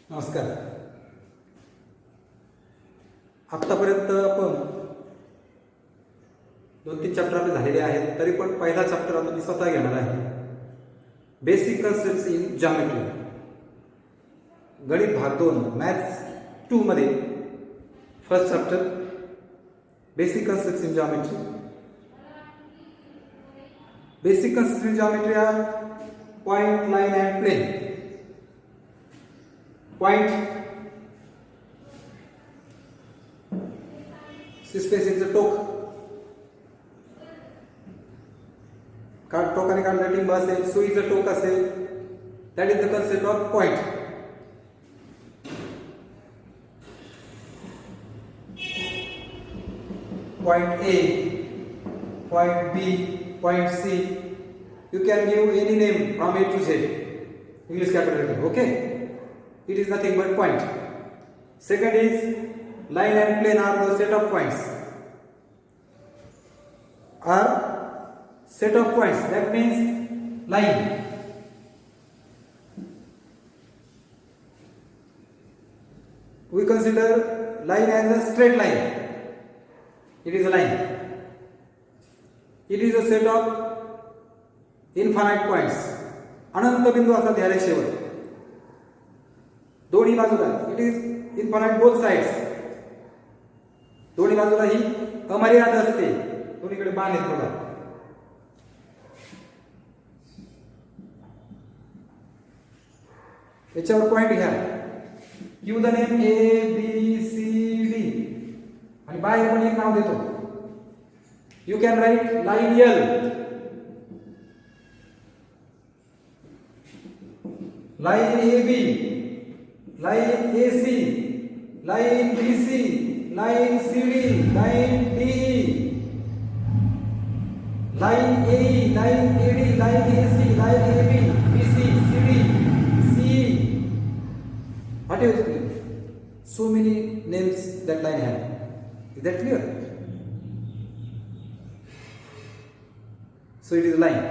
नमस्कार. आत्तापर्यंत आपण 2-3 चॅप्टर आपले झालेले आहेत, तरी पण पहिला चॅप्टर आता मी स्वतः घेणार आहे. बेसिक कन्सेप्ट्स इन जॉमेट्री, गणित भाग 2 मॅथ्स 2 मध्ये first chapter basic concepts in geometry. Basic concepts in geometry are point, line and plane. Point, space is the टोक, टोकाने काढलेला टिंब असेल, सुईचं टोक असेल, that is the concept of point. Point A, point B, point C, you can give any name from A to Z, English capital letter, okay? It is nothing but point. Second is line and plane are the set of points. Are set of points. That means line. We consider line as a straight line. It is a line. It is a set of infinite points. अनंत बिंदू असतात या रेषेवर दोन्ही बाजूला. It is infinite both sides. दोन्ही बाजूला ही अमर्याद असते. दोन्हीकडे बाण आहेत बघा. याच्यावर पॉइंट घ्या. Give the name A B C D आणि बाहेर पण एक नाव देतो. You can write line L, line A B, line AC, line BC, line CD, line DE, line AE, line AD, line AC, line AB, BC, CD, CE. What is it? So many names that line have. Is that clear? So it is a line.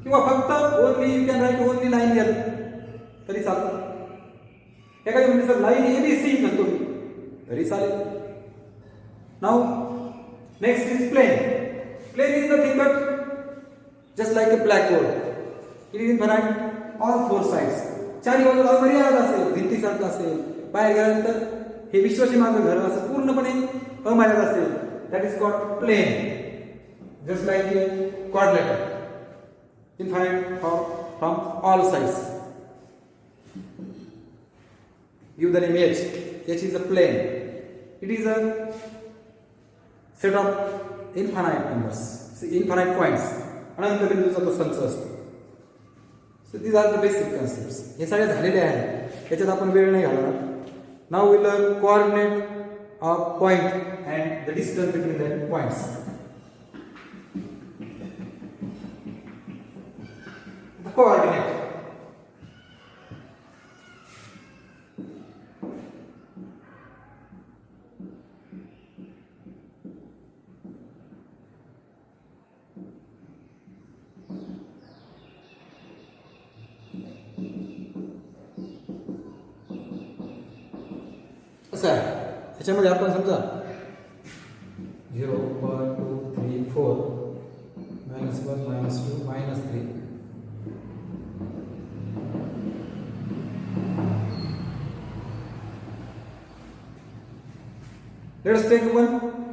किंवा फक्त only you can right only line L तरी चालतं. एखादी म्हणजे sir line ABC म्हणतो तरी चालेल. Now next is plane. Plane is nothing but just like a black board. It is infinite all four sides. चारी बाजूला अमर्याद असेल, भिंतीसारखं असेल. बाहेर गेल्यानंतर हे विश्वाची माझं घर असं पूर्णपणे अमर्याद असेल. That is called plane. Just like a quadrilateral, infinite from all sides. Give the name H. H is a plane. It is a set of infinite numbers, infinite points. अनंत बिंदूचा तो संच असतो. So these are the basic concepts. हे सगळे झालेले आहेत. याच्यात आपण वेळ नाही घालवणार. Now we learn coordinate of point and the distance between the points. Coordinate. कसं आहे याच्यामध्ये आपण समजा 0 1 2 3 4 -1 -2 -3. Let us take one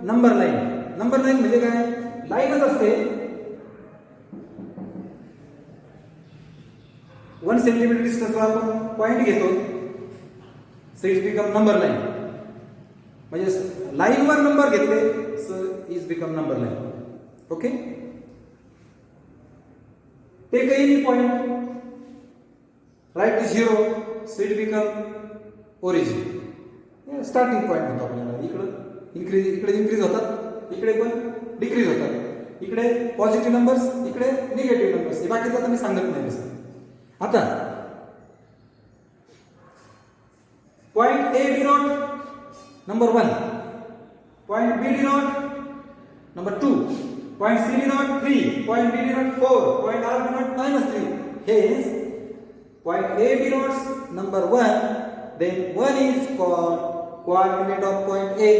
number line. Number line म्हणजे काय? लाईनच असते. 1 सेंटीमीटर डिस्टन्सवर आपण पॉइंट घेतो. So it become number line. म्हणजे लाईनवर नंबर घेतले so is become number line. Okay. Take any point, right to 0 so it become origin. Starting point म्हणतो आपल्याला. इकडे इन्क्रीज होतात, इकडे पण डिक्रीज होतात. इकडे पॉझिटिव्ह नंबर्स, इकडे निगेटिव्ह नंबर्स. हे बाकीचं आता मी सांगत नाही. आता point A denote number 1, point B denote number 2, point C denote 3, point D denote 4, point R denote -3. Hence point A denotes number 1, then 1 is called coordinate of point A.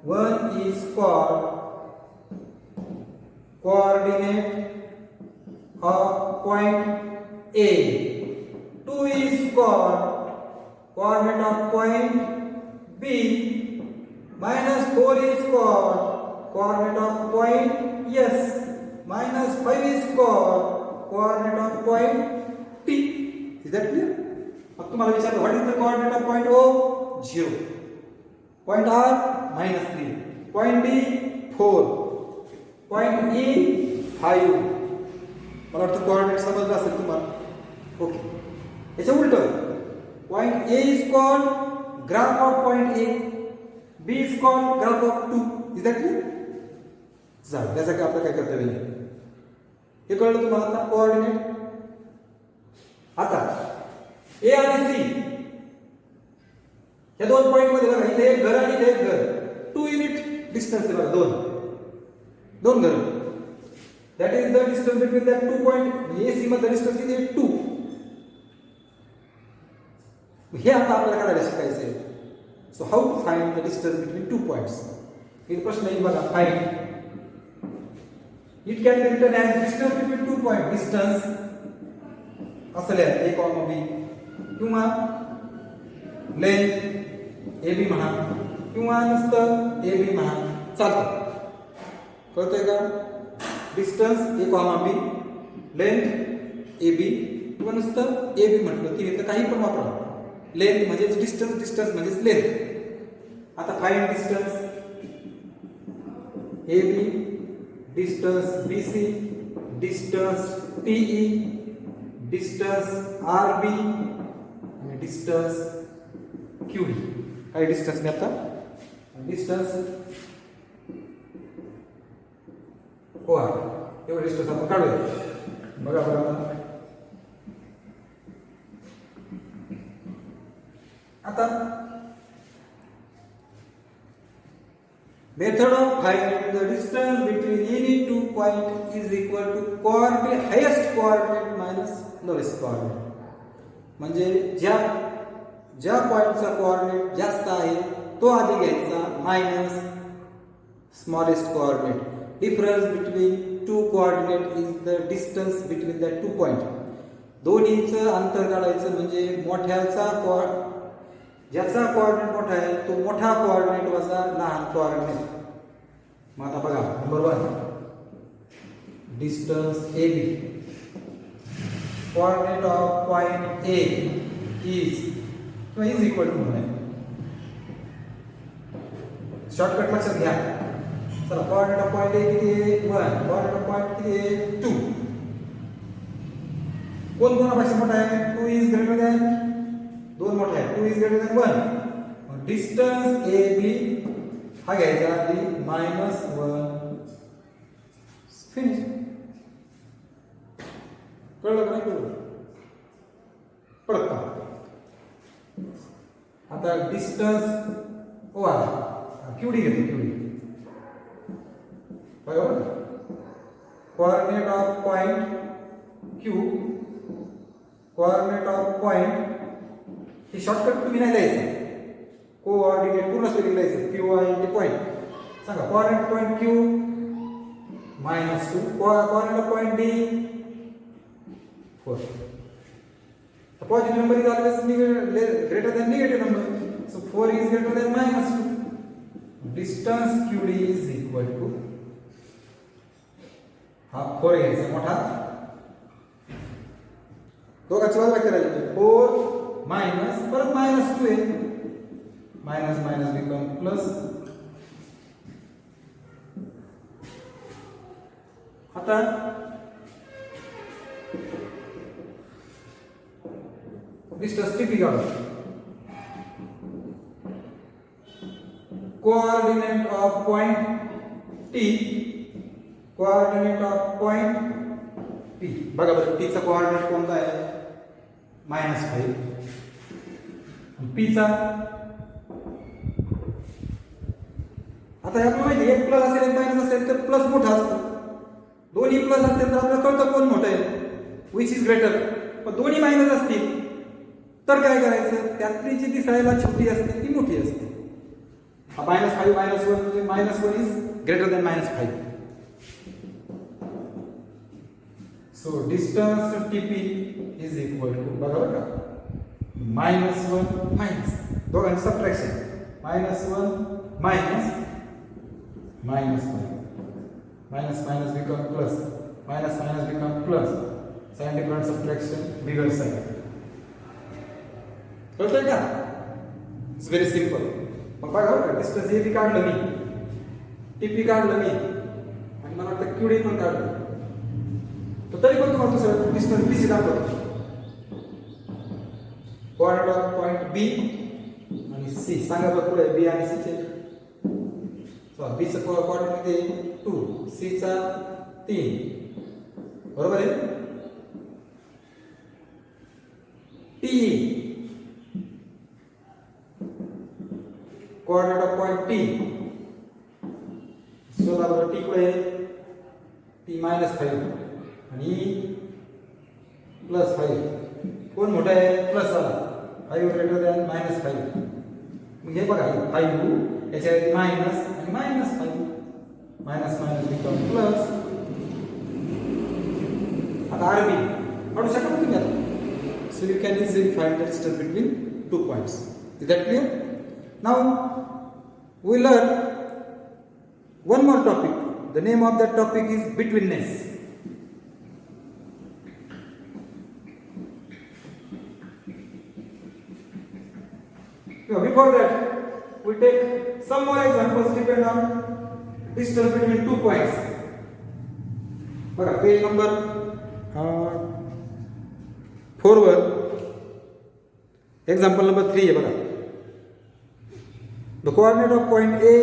1 is called coordinate of point A. 2 is called coordinate of point B. Minus 4 is called coordinate of point S. Minus 5 is called coordinate of point T. Is that clear? अब तुम्हाला विचारलं what is the coordinate of point O? 0. Point R -3. Point D 4. Point E 5. मला वाटतं coordinate समजलं असेल तुम्हाला. Okay. याच्या उलट point A is called graph of point A. B is called graph of 2. Is that clear? झालं. त्यासाठी आपलं काय कर्तव्य नाही. हे कळलं तुम्हाला आता कोऑर्डिनेट. आता A आणि C या दोन पॉइंट मध्ये बघा इथे एक घर आणि इथे एक घर 2 युनिट डिस्टन्स आहे बघा दोन घर that is the distance between that 2 point AC मध्ये डिस्टन्स किती आहे 2 हे आता आपल्याला काढायला शिकायचं आहे so how to find the distance between 2 points हे प्रश्न आहे बघा find it can be written as distance between 2 point distance असं लिहा A, B किंवा लेंथ AB म्हणा किंवा नुसतं AB म्हणा चालतं कळतंय का distance A, B length AB किंवा नुसतं AB म्हटलं की इथं काही पण वापरा लेंथ म्हणजे डिस्टन्स म्हणजे लेंथ आता find distance AB distance BC distance TE distance RB आणि डिस्टन्स QD काही डिस्टन्स नाही आता डिस्टन्स OR एवढं डिस्टन्स आपण काढूया बघा आता method of finding the distance between any two point is equal to coordinate highest coordinate minus lowest coordinate म्हणजे ज्या पॉइंटचा कोऑर्डिनेट जास्त आहे तो आधी घ्यायचा minus smallest coordinate difference between two coordinate is the distance between the two point दोन्हीचं अंतर काढायचं म्हणजे ज्याचा कोऑर्डिनेट मोठा आहे तो मोठा कोऑर्डिनेट वजा लहान कोऑर्डिनेट मग आता बघा number 1 distance AB coordinate of point A is equal to shortcut लक्षात घ्या चला कोऑर्डिनेट ऑफ पॉइंट A किती आहे 1 कोऑर्डिनेट ऑफ पॉइंट किती आहे 2 कोणापेक्षा मोठा आहे 2 इज ग्रेटर दॅन 2 मोठा आहे 2 is greater than 1 distance AB हा घ्यायचा आधी -1 फिनिश कळलं का नाही कळलं पडत का आता डिस्टन्स OR QD घेतो QD बरोबर coordinate of point Q coordinate of point हे शॉर्टकट तुम्ही नाही द्यायचं कोऑर्डिनेट पूर्ण स्पेलिंग द्यायचं QI ते पॉइंट सांगा coordinate point Q -2 coordinate of point D 4 the positive number is always greater than negative number so 4 is greater than -2 distance QD is equal to हा 4 घ्यायचा मोठा दोघांची बाजूला करायची 4 मायनस परत -2 आहे मायनस बिकम प्लस आता डिस्टन्स TP काढू coordinate of point T coordinate of point P बघा बरं T चा कोऑर्डिनेट कोणता आहे -5 P चा आता आपल्याला माहिती एक प्लस असेल एक मायनस असेल तर प्लस मोठा असतो दोन्ही प्लस असेल तर आपल्याला कळतं कोण मोठं आहे विच इज ग्रेटर पण दोन्ही मायनस असतील तर काय करायचं, त्यातली जी दिसायला छोटी असते ती मोठी असते. -5 -1 म्हणजे -1 is greater than -5. So distance TP is equal to, बरोबर का, -1 मायनस दोघांचं subtraction, -1 minus -5, minus minus become plus, minus minus become plus, sin different subtraction bigger side. कळतंय का? It's very simple. मग बघा बरं, डिस्टन्स ए बी काढलं मी, TP काढलं मी, आणि मला वाटतं क्यूडी पण काढलं, तर तरी पण तुम्हाला दुसरं डिस्टन्स बीसी दाखवतो. कोऑर्डिनेट ऑफ पॉइंट बी आणि सी सांगा बरं पुढे बी आणि सी चे. बी चा कोऑर्डिनेट आहे 2, सी चा 3, बरोबर आहे. T coordinate of point T, शोधा बरं टी कुठे आहे, टी -5 आणि +5, कोण मोठा आहे, प्लस वाला, 5 ग्रेटर दॅन -5. मग हे बघा 5 याच्या मायनस आणि -5, मायनस मायनस बिकम प्लस. आता आरबी काढू शकता तुम्ही आता. So you can easily find the distance between 2 points. Is that clear? Now we learn one more topic. The name of that topic is betweenness. Before that, we take some more examples depend on distance between 2 points. बघा page number 4 वर example number 3 आहे बघा. The coordinate of point A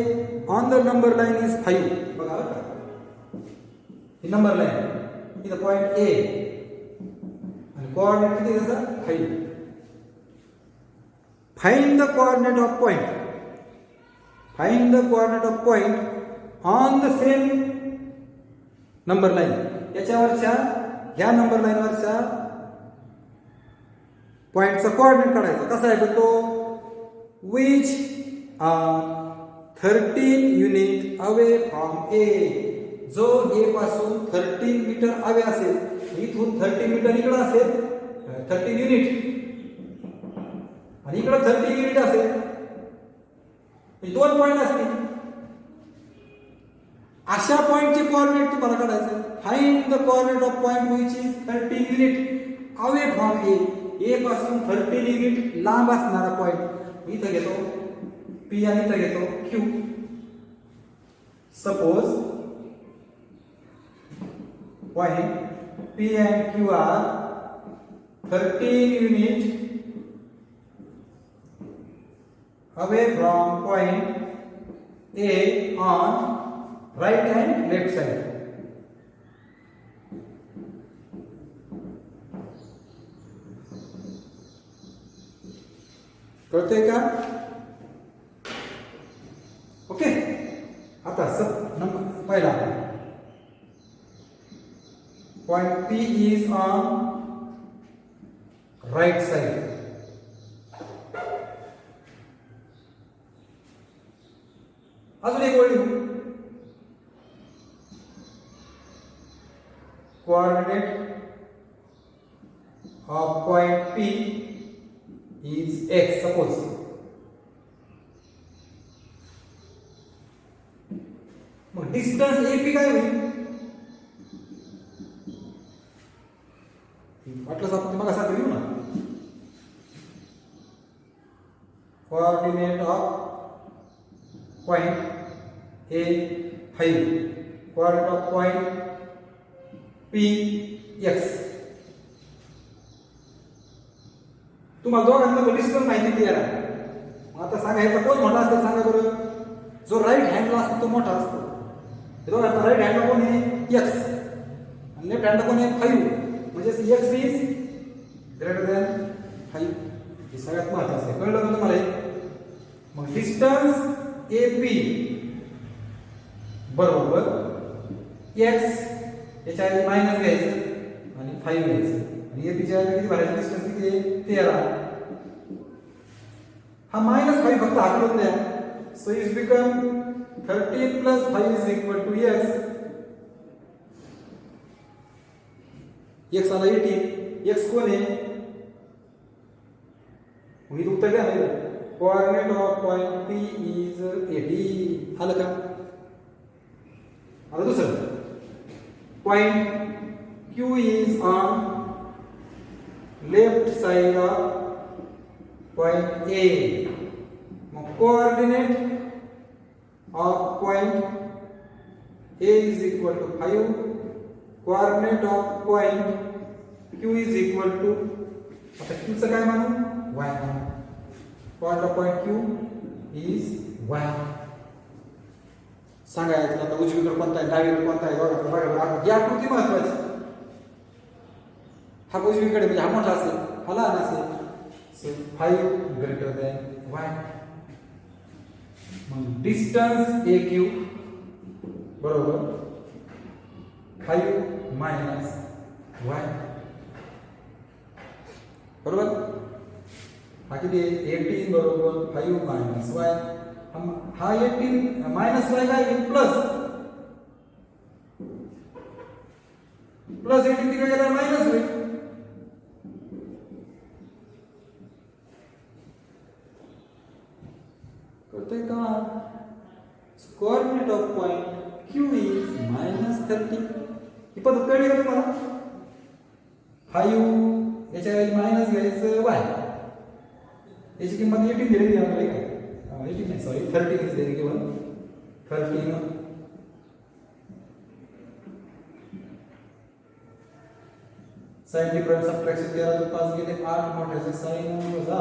on the number line is 5. बघा बघा, ही number line, ही point A आणि coordinate किती त्याचा 5. Find the coordinate of point. Find the coordinate of point on the same number line. याच्यावरच्या ह्या नंबर लाईन वरच्या पॉइंटचा coordinate काढायचा. कसा आहे तो, which are 13 unit away from A. जो A पासून 13 मीटर अवे असेल, इथून 13 मीटर इकडे असेल 13 युनिट आणि इकडे 30 युनिट असेल, 2 पॉइंट असतील. अशा पॉइंटचे कोऑर्डिनेट तुम्हाला काढायचे. Find the coordinate of point which is 13 unit away from A. A पासून 13 युनिट लांब असणारा पॉइंट इथं घेतो पी आणि इथं घेतो Q. Suppose point P and Q are 13 unit away from point A on right and left side. कळतंय का? ओके. आता नंबर पहिला point P is on right side. अजून एक ओळ लिहू. Coordinate of point P is x. Suppose मग distance AP काय होईल, वाटलं आपण तुम्हाला सांगतो लिहू ना. Coordinate of point A 5, coordinate of point P x. तुम्हाला दोघांना डिस्टन्स माहिती क्लिअर आहे. आता सांगा ह्याचा कोण मोठा असतो सांगा बरं. जो राईट हँडला असतो तो मोठा असतो. दोघांना राईट हँडला कोण आहे x आणि लेफ्ट हँडला कोण आहे 5, म्हणजे x इज ग्रेटर दॅन 5. हे सगळ्यात महत्त्वाचं आहे. कळलं का तुम्हाला? मग डिस्टन्स AP बरोबर x, याच्या आधी मायनस घ्यायचं आणि 5 घ्यायचं आणि एपीच्या किती भरायचं डिस्टन्स किती आहे 13 हा -5 फक्त हाकलून द्या so is become 13 plus 5 is equal to x x आला 18 x कोण आहे मी उत्तर द्या ना coordinate of point P is 18 आलं का आता दुसरं point Q is on left side of point A मग coordinate of point A is equal to 5 coordinate of point Q is equal to आता Q चं काय मानू y मानू coordinate of point Q is y सांगा यातला आता उजवीकडे कोणता आहे डावीकडे कोणता आहे बघा ही आकृती महत्त्वाची हा उजवीकडे म्हणजे हा मोठा असेल हा लहान असेल सो 5 greater than y मग डिस्टन्स AQ बरोबर 5 मायनस y बरोबर हा किती 18 बरोबर 5 मायनस y हा 18 मायनस y काय प्लस 18 तिकडे गेला मायनस होईल कळतंय का coordinate of point Q is -30 ही पद्धत कळली का तुम्हाला 5 याच्या ऐवजी मायनस घ्यायचं y याची किंमत 18 दिलेली आहे आपल्याला काय 18 नाही sorry 13 is there given 13 sign difference subtraction केला तर 5 गेले 8 मोठ्याचे साइन वजा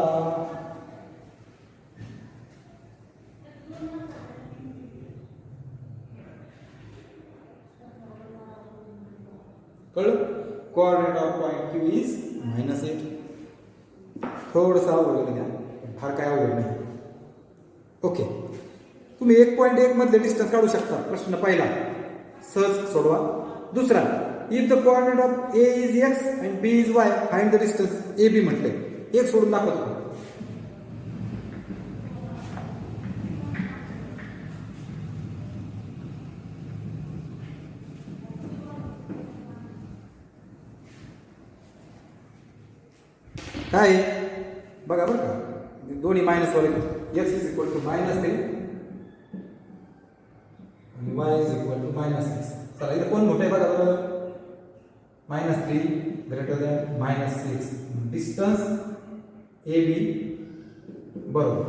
कळलं कोऑर्डिनेट ऑफ पॉइंट Q इज -8 थोडंसं अवघड घ्या फार काय अवघड नाही ओके तुम्ही 1.1 मधले डिस्टन्स काढू शकता प्रश्न पहिला सहज सोडवा दुसरा if the coordinate of A is x and B is y find the distance AB म्हटले एक सोडून दाखवतो काय बघा बरं का दोन्ही मायनस वर x इज इक्वल टू -3 आणि y इज इक्वल टू -6 चला इथे कोण मोठे आहे बघा बरं -3 ग्रेटर दॅन -6 डिस्टन्स AB बरोबर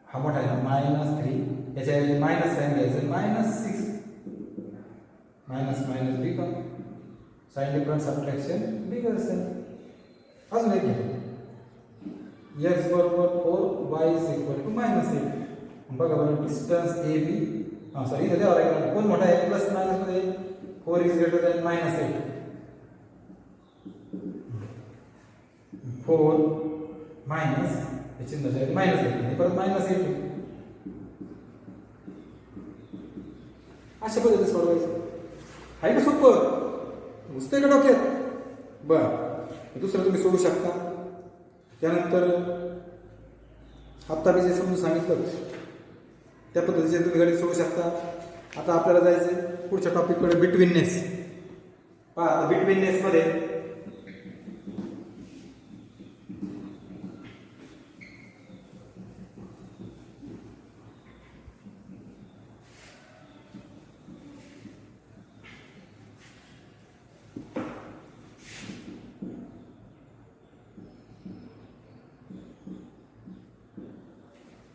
हा मोठा आहे ना -3 याच्या ऐवजी मायनस साइन घ्यायचं -6 minus minus become sign difference subtraction bigger असेल अजून एक घ्या x बरोबर 4 y इज इक्वल टू -8 बघा बरं डिस्टन्स AB सॉरी इथे द्यावं लागेल कोण मोठा आहे प्लस मायनस मध्ये 4 इज ग्रेटर दॅन -8 4 मायनस हे चिन्ह आहे मायनस घेतलं परत -8 अशा पद्धतीने सोडवायचं आहे का सोपं नुसतं का डोक्यात बरं दुसरं तुम्ही सोडू शकता त्यानंतर आत्ता मी जे समजून सांगितलं त्या पद्धतीचे तुम्ही गणित सोडू शकता आता आपल्याला जायचं पुढच्या टॉपिककडे बिटवीननेस पहा आता बिटवीननेस मध्ये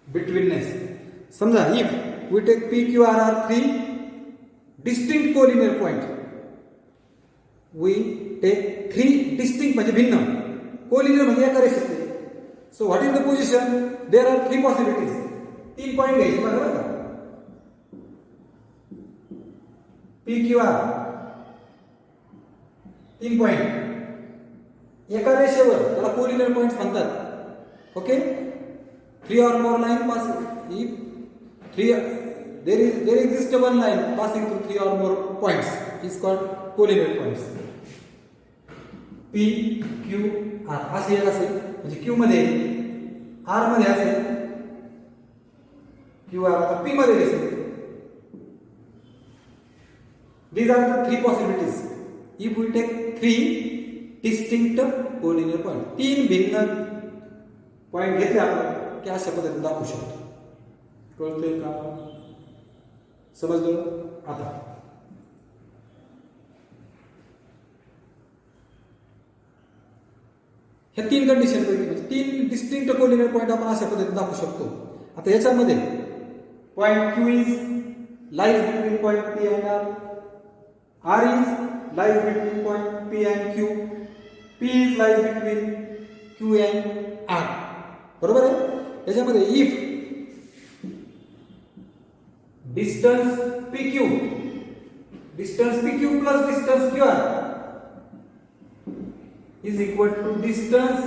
बिटवीननेस समजा if we take PQR are 3 distinct collinear point we take 3 distinct म्हणजे भिन्न collinear म्हणजे एका रेषेतले so what is the position there are 3 possibilities 3 point घ्यायचे बरोबर का PQR 3 पॉइंट एका रेषेवर त्याला collinear पॉइंट्स म्हणतात okay 3 or more line passing if there exists one line passing through 3 or more points is called coordinate points. P Q R असे एक असेल म्हणजे क्यू मध्ये आर मध्ये असेल क्यू आर आता पी मध्ये दिसेल. These are the three possibilities. If we take three distinct coordinate point, तीन भिन्न पॉइंट घेतले आपण की अशा पद्धतीने दाखवू शकतो. कळतंय का? समजलं? आता हे तीन कंडिशन पैकी तीन डिस्टिंक्ट कोऑर्डिनेट पॉइंट आपण अशा पद्धतीने दाखवू शकतो. आता याच्यामध्ये point Q is lies between point P and R. R is lies between point P and Q. P is lies between Q and R. बरोबर आहे. याच्यामध्ये if distance PQ plus distance QR is equal to distance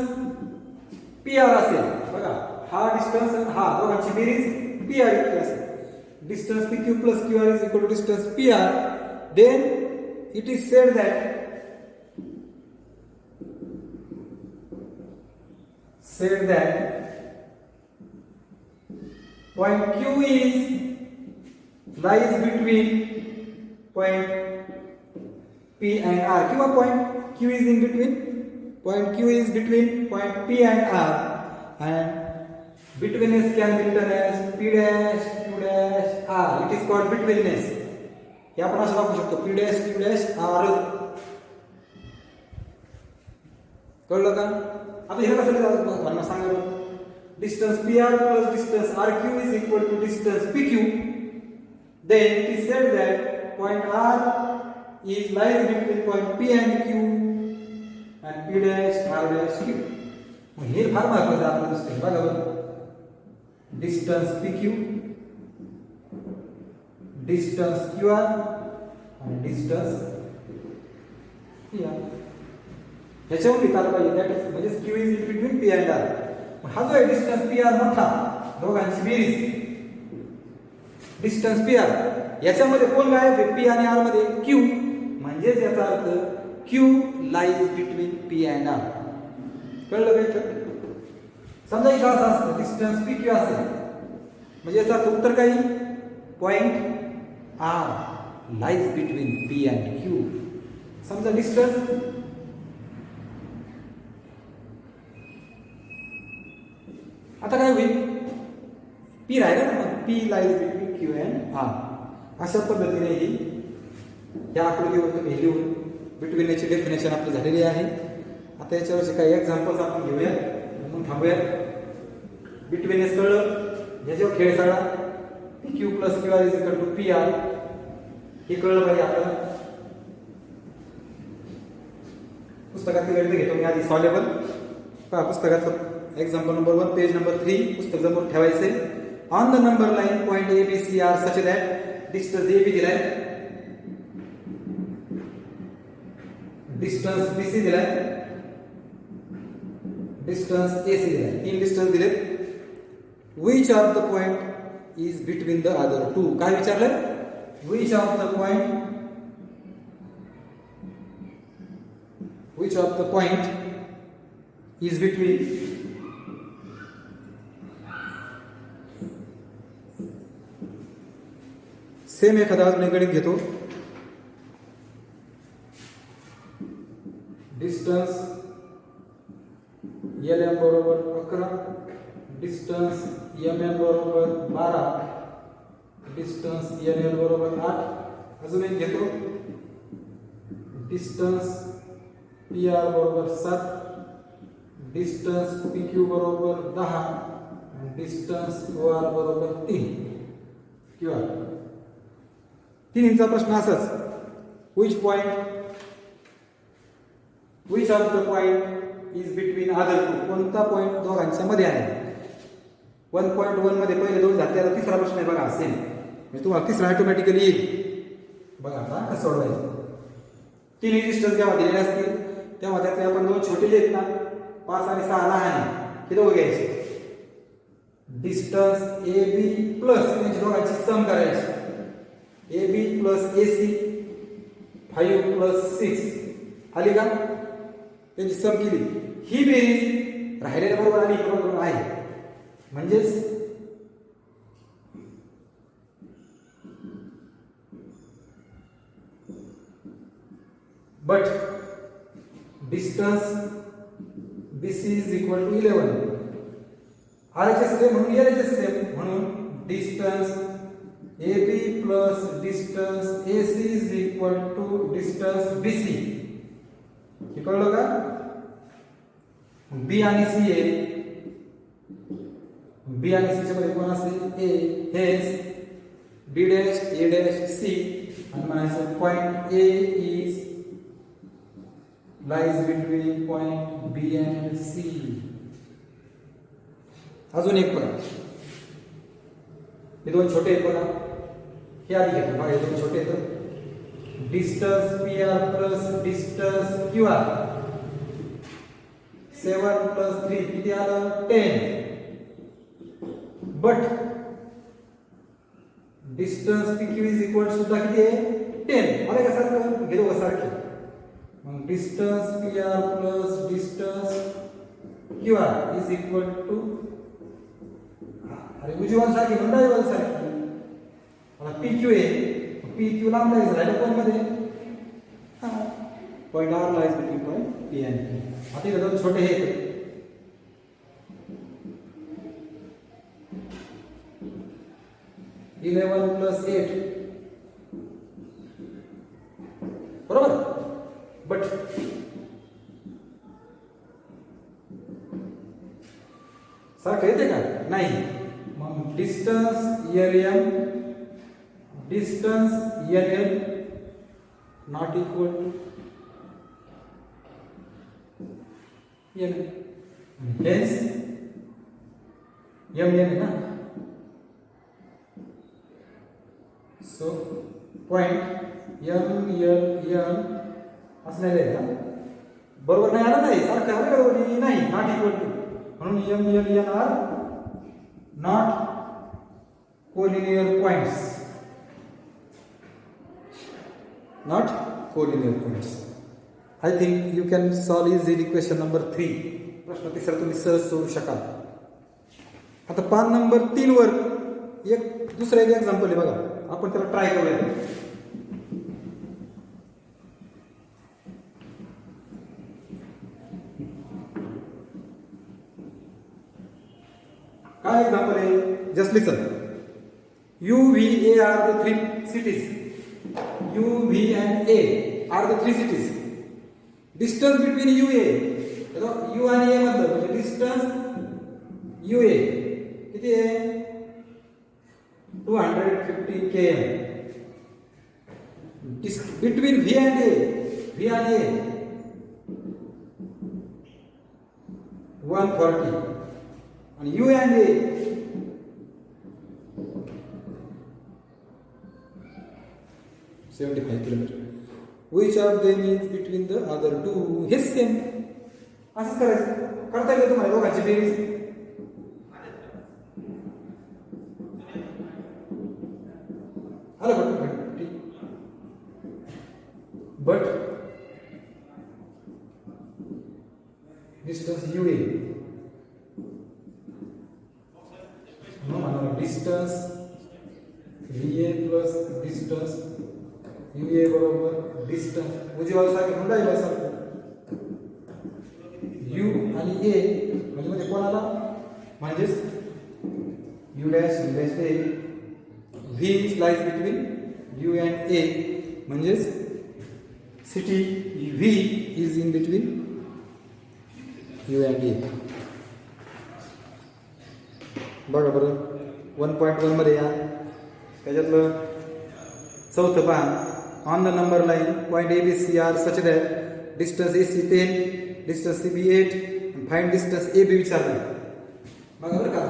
PR असेल. बघा हा distance हा दोघांची बेरीज PR इतकी असेल. Distance PQ plus QR is equal to distance PR. Then it is said that point Q is lies between point P and R. किंवा point Q is in between point Q is between point P and R, and betweenness can be written as P dash Q dash R. It is called betweenness. हे आपण असं दाखवू शकतो P dash Q dash R. कळलं का? आता हे कसं लिहायचं सांगा. Distance PR plus distance RQ is equal to distance PQ. Then it is said that point R is lies between point P and Q and P dash R dash Q. हे फार महत्त्वाचं आपल्याला दिसतंय. बघा बरं. डिस्टन्स PQ, डिस्टन्स QR आणि distance PR. ह्याच्यावर लिहिता पाहिजे दॅट इज म्हणजे Q is between P and R. हा जो आहे डिस्टन्स PR मोठा दोघांची बेरीज डिस्टन्स PR याच्यामध्ये कोण काय आहे P आणि R मध्ये Q म्हणजेच याचा अर्थ Q lies between P and R. कळलं का? समजा इथं असं असतं डिस्टन्स PQ असेल म्हणजे याचा अर्थ उत्तर काही point R lies between P and Q. समजा डिस्टन्स आता काय होईल P राहिला ना मग P lies between Q and R. अशा पद्धतीने ही या आकृतीवर तुम्ही लिहून बिटवीनची डेफिनेशन आपली झालेली आहे. आता याच्यावरचे काही एक्झाम्पल्स आपण घेऊया म्हणून थांबूया. बिटवीननेस कळलं याच्यावर खेळ सगळा PQ plus QR is equal to PR हे कळलं पाहिजे आपल्याला. पुस्तकातील गणित घेतो मी आधी सॉल्युबल. पहा पुस्तकातलं एक्झाम्पल नंबर 1 पेज नंबर 3 पुस्तक समोर ठेवायचे. On the number line point ABC are such that distance AB दिलाय, डिस्टन्स BC दिलाय, डिस्टन्स AC दिलाय. तीन डिस्टन्स दिले. Which of the point is between the other two. काय विचारलंय? Which of the point is between same एखादा अजून एक गणित घेतो. डिस्टन्स LM बरोबर 11, डिस्टन्स MM बरोबर 12, डिस्टन्स NL बरोबर 8. अजून एक घेतो. डिस्टन्स PR बरोबर 7, डिस्टन्स PQ बरोबर 10 आणि डिस्टन्स OR बरोबर 3. QR तीनचा प्रश्न असाच. Which of the point is between other two. कोणता पॉइंट दोघांच्या मध्ये आहे? 1.1 मध्ये पहिले दोन झाले. आता तिसरा प्रश्न आहे बघा सेम म्हणजे तुम्हाला तिसरा ऑटोमॅटिकली येईल. बघा आता कसं सोडवायचं. तीन डिस्टन्स जेव्हा दिलेले असतील तेव्हा त्यातले आपण दोन छोटे जे आहेत ना 5 आणि 6 लहान हे दोघं घ्यायचे. डिस्टन्स AB प्लस त्यांची दोघांची सम करायची. AB प्लस AC 5 प्लस 6 आली का? त्यांची सम केली, ही बेरीज राहिलेल्या बरोबर आली बरोबर आहे. म्हणजेच but distance BC is equal to 11. RHS same म्हणून LHS सेम म्हणून distance AB plus distance AC is equal to distance BC. हे कळलं का? B आणि C आहे. B आणि C च्या मध्ये कोण असेल? A. हेच B dash A dash C आणि म्हणायचं point A is lies between point B and C. अजून एक बघा, हे दोन छोटे आहेत बघा, हे आधी घेतो बघा, हे दोन छोटे आहेत. Distance PR plus distance QR 7 plus 3 किती आलं? 10. But distance PQ is equal सुद्धा किती आहे? 10. आलं का सारखं? हे दोघं सारखे. मग distance PR plus distance QR is equal to, अरे उजवी बाजू सारखी म्हणून डावी बाजू सारखी. मला PQ आहे, PQ लांब लाईज राहिलं कोण मध्ये? Point R lies between point P आणि Q. आता इथे दोन छोटे हे 11 प्लस 8 बरोबर. बट सारखं येते का? नाही. मग distance LM distance LL not equal to N. Hence MN आहे ना. सो पॉइंट MLN असं नाही आहे का? बरोबर नाही आलं नाही, सारखं आलं बरोबर नाही, नॉट इक्वल टू. म्हणून MLN are not collinear points. Not collinear points. I think you can solve easily question number 3. प्रश्न तिसरा तुम्ही सहज सोडवू शकाल. आता पान नंबर 3 वर एक दुसरा एक एक्झाम्पल आहे बघा, आपण त्याला ट्राय करूया. काय एक्झाम्पल आहे? Just listen. UVA are the three cities. U, V and A are the three cities. Distance between UA, U आणि A मधलं म्हणजे डिस्टन्स UA किती आहे? 250 km. Between V and A, V and A 140 आणि U and A 75 kilometre. Which of them is between the other two? हे same असंच करायचं. करता येईल तुम्हाला दोघांची बेरीज. आलं बघ. But distance UA distance VA plus distance UA बरोबर डिस्टन्स उजवी बाजू सारखी म्हणून डावी बाजू सारखी. U आणि A म्हणजे कोणाला? म्हणजेच U dash A. V lies between U and A म्हणजेच city V is in between U and A. बघा बरं 1.1 मध्ये या त्याच्यातलं चौथं पहा. On the number line, point ABC are such that distance AC 10, distance CB 8, and find distance AB विचारलं. बघा बरं का,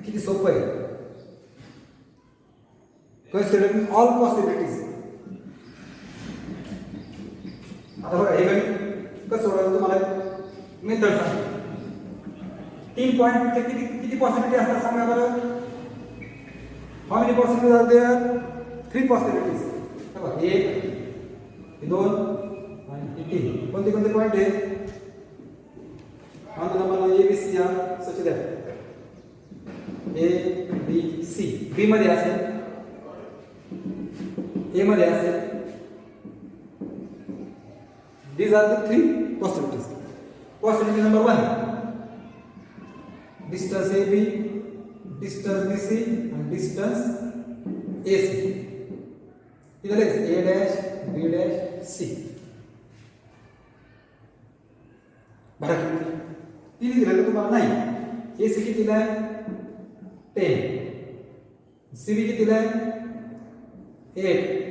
किती सोपं आहे. Considering all possibilities. आता बघा हे कसं सोडवायचं तुम्हाला मेथड सांगतो. 3 पॉइंट किती पॉसिबिलिटी असतात सांगा बरं. How many possibilities are there? 3 possibilities. 1 हे 2 आणि हे 3. कोणते कोणते पॉईंट आहेत? आता मला ए बी सी या सच द्या. ए बी सी. बी मध्ये असेल, ए मध्ये असेल. These are the 3 possibilities. Possibility number 1, distance AB, distance BC and distance AC. इधर है A dash, B dash, C. बरं तीन दिलेलं तुम्हाला नाही. AC किती दिलाय? 10. CB किती दिलाय? 8.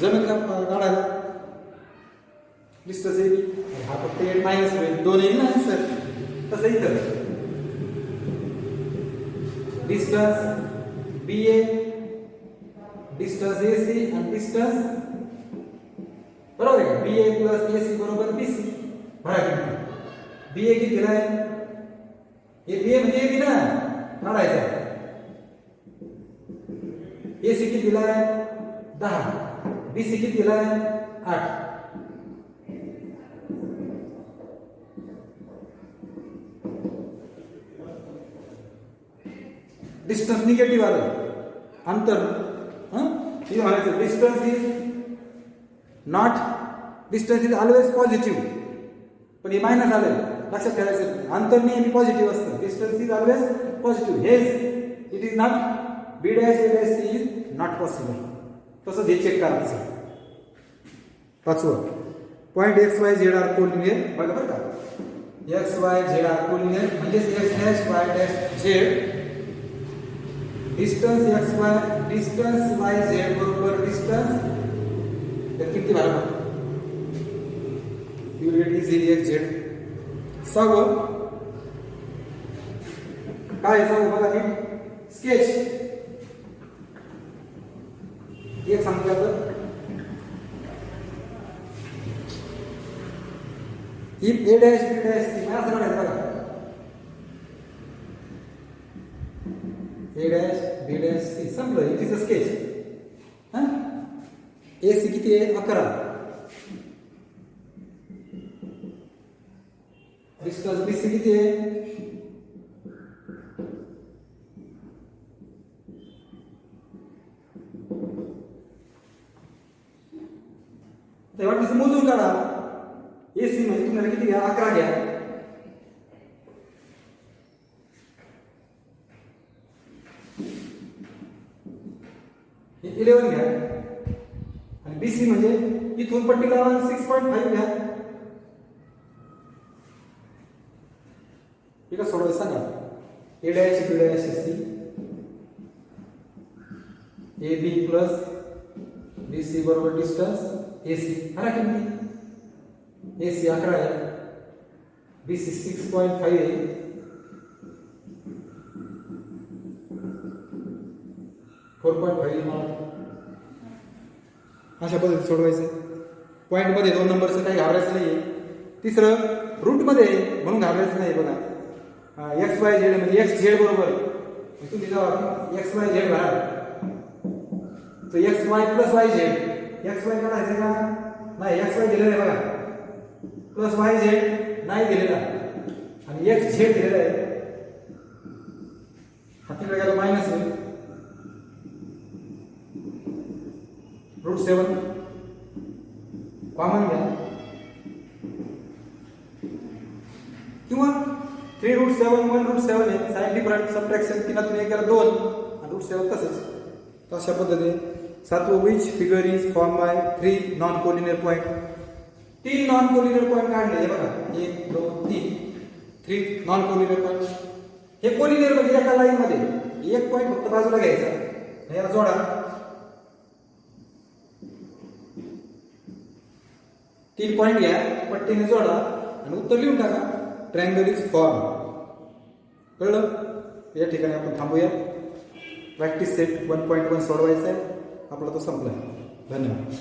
जमीन का काढायला डिस्टन्स AB हा फक्त 8 मायनस होईल. 2 येईल ना सर. तसं इथं डिस्टन्स BA, डिस्टन्स AC आणि डिस्टन्स बरोबर आहे. BA प्लस AC बरोबर BC. बरोबर. BA किती दिलाय? हे BA म्हणजे AB ना काढायचा. AC किती दिलाय? 10. BC किती दिलाय? 8. डिस्टन्स निगेटिव्ह आलं अंतर. हे म्हणायचं distance is not, distance is always positive. पण हे मायनस आलं लक्षात ठेवायचं. अंतर नेहमी पॉझिटिव्ह असतं. Distance is always positive. हेच it is not B dash A dash C is not possible. तसं हे चेक करायचं. 5वं पॉइंट XYZ आर कोलिनियर. बघा बरं का XYZ आर कोलिनियर म्हणजे X dash Y dash Z. Distance XY distance YZ बरोबर डिस्टन्स तर किती बरोबर you will get easily XZ. 6वं काय सांगू बघा की स्केच एक सांगितलं. If A dash B dash C मला सरळ आहे बघा. A dash B dash C संपलं. It is a sketch. AC किती आहे? 11. डिस्टन्स BC किती आहे? ते वाटतं मोजून काढा. AC म्हणजे तुम्हाला किती घ्या? 11 घ्या. हे 11 घ्या आणि BC म्हणजे इथून पट्टी लावा 6.5 घ्या. हे का सोडवायचं सांगा. A dash B dash C AB plus BC बरोबर डिस्टन्स AC. हा किती? AC 11 आहे. BC 6.5 आहे. अशा पद्धतीने सोडवायचं. पॉइंट मध्ये 2 नंबरचं काही घाबरायचं नाही. तिसरं रूट मध्ये म्हणून घाबरायचं नाही. बघा XYZ म्हणजे XZ बरोबर तुम्ही जेव्हा XYZ भरा तो XY प्लस YZ. XY काढायचं का नाही? XY दिलेलं आहे बघा. प्लस YZ नाही दिलेला आणि XZ दिलेला आहे. हा तिकडे गेला मायनस होईल. √7 कॉमन घ्या किंवा 3√7 1√7 आहे. साइन डिफरंट सबट्रॅक्शन 3तून 1 गेला 2 आणि √7 तसंच. तर अशा पद्धतीने 7वं which figure is form by 3 non collinear point. 3 non collinear point काढले. हे बघा 1 2 3 नॉन कोलिनियर पॉइंट. हे कोलिनियर म्हणजे एका लाईन मध्ये एक पॉइंट फक्त बाजूला घ्यायचा. याला जोडा. 3 पॉइंट घ्या पट्टीने जोडा आणि उत्तर लिहून टाका. Triangle is form. कळलं? या ठिकाणी आपण थांबूया. प्रॅक्टिस सेट 1.1 सोडवायचा आहे आपला. तो संपला. धन्यवाद.